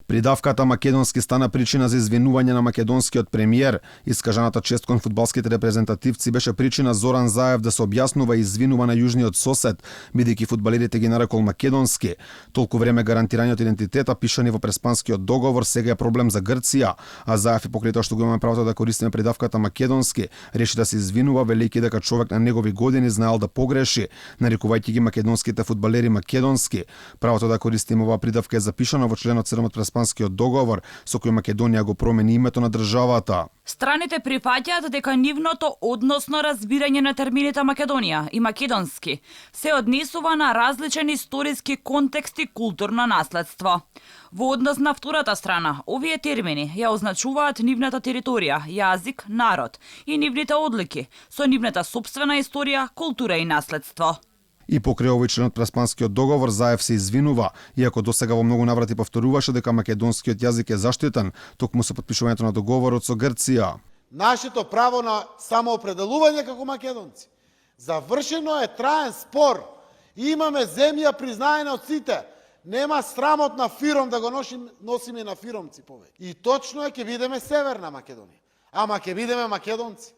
Придавката македонски стана причина за извинување на македонскиот премиер. Искажаната чест кон фудбалските репрезентативци беше причина Зоран Заев да се објаснува и извинува на јужниот сосед, бидејќи фудбалерите ги нарекол македонски. Толку време гарантираниот идентитета пишани во Преспанскиот договор сега е проблем за Грција, а Заев и покрај тоа што го имаме правото да користиме придавката македонски, реши да се извинува велејќи дека човек на негови години знаел да погреши, нарекувајќи ги македонските фудбалери македонски. Правото да користиме оваа придавка е запишано во членот 7 од Преспанскиот договор, со кој Македонија го промени името на државата. Страните прифаќаат дека нивното односно разбирање на термините Македонија и македонски се однесува на различен историски контекст и културно наследство. Во однос на втората страна, овие термини ја означуваат нивната територија, јазик, народ и нивните одлики, со нивната сопствена историја, култура и наследство. И покрај овој член од Преспанскиот договор, Заев се извинува, иако досега во многу наврати повторуваше дека македонскиот јазик е заштитен, токму со потпишувањето на договорот со Грција. Нашето право на самоопределување како македонци. Завршено е траен спор. Имаме земја признаена од сите. Нема срамот на фиром да го носиме на фиромци повеќе. И точно е ќе бидеме Северна Македонија. Ама ќе бидеме македонци.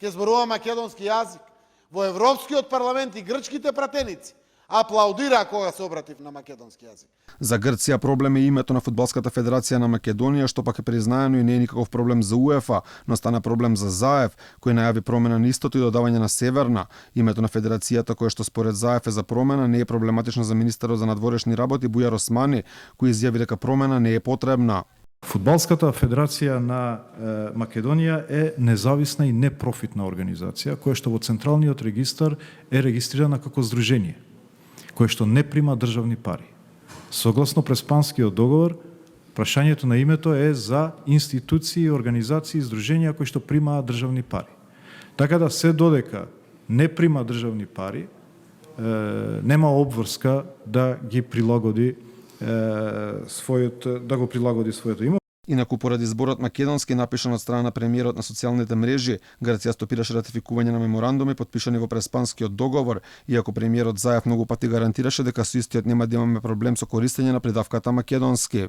Ќе зборуваме македонски јазик. Во Европскиот парламент и грчките пратеници аплаудира кога се обратив на македонски јазик. За Грција проблем е името на Фудбалската федерација на Македонија, што пак е признаено и не е никаков проблем за УЕФА, но стана проблем за Заев, кој најави промена на истото и додавање на Северна. Името на федерацијата, кое што според Заев е за промена, не е проблематично за министерот за надворешни работи Бујар Османи, кој изјави дека промена не е потребна. Фудбалската федерација на Македонија е независна и непрофитна организација, која што во Централниот регистар е регистрирана како здружение, која што не прима државни пари. Согласно Преспанскиот договор, прашањето на името е за институции, организации и здруженија кои што примаат државни пари. Така да се додека не прима државни пари, нема обврска да ги прилагоди своето име. Инаку поради зборот македонски напишан од страна на премиерот на социјалните мрежи, Грција стопираше ратификување на меморандуми подпишани во Преспанскиот договор, иако премиерот Заев многу пати гарантираше дека со истиот нема да имаме проблем со користење на придавката македонски.